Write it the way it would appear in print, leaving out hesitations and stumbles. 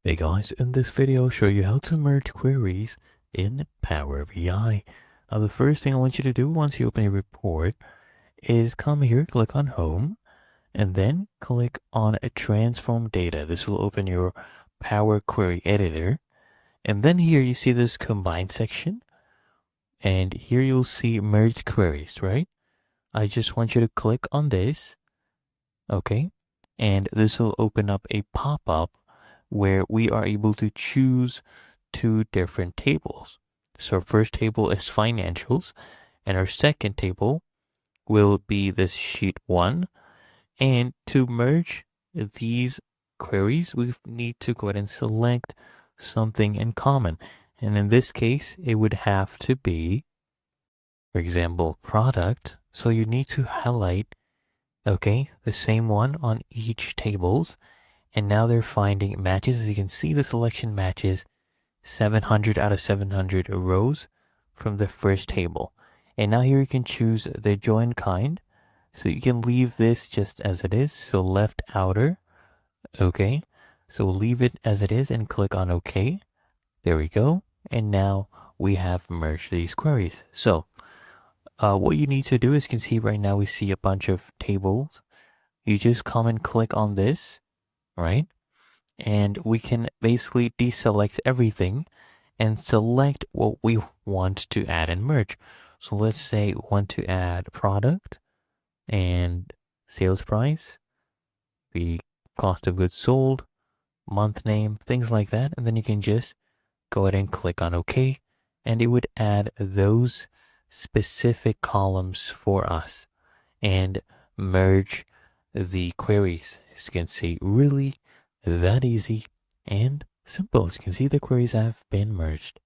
Hey guys, in this video I'll show you how to merge queries in Power BI. Now the first thing I want you to do once you open a report is come here, click on Home, and then click on Transform Data. This will open your Power Query Editor. And then here you see this Combine section, and here you'll see Merge Queries, right? I just want you to click on this, okay? And this will open up a pop-up where we are able to choose two different tables. So our first table is financials, and our second table will be this sheet 1. And to merge these queries, we need to go ahead and select something in common. And in this case, it would have to be, for example, product. So you need to highlight, okay, the same one on each tables. And now they're finding matches. As you can see, the selection matches 700 out of 700 rows from the first table. And now here you can choose the join kind. So you can leave this just as it is. So left outer. Okay. So we'll leave it as it is and click on OK. There we go. And now we have merged these queries. So what you need to do is you can see right now we see a bunch of tables. You just come and click on this, right? And we can basically deselect everything and select what we want to add and merge. So let's say we want to add product and sales price, the cost of goods sold, month name, things like that. And then you can just go ahead and click on OK, and it would add those specific columns for us and merge the queries. As you can see, really that easy and simple. As you can see, the queries have been merged.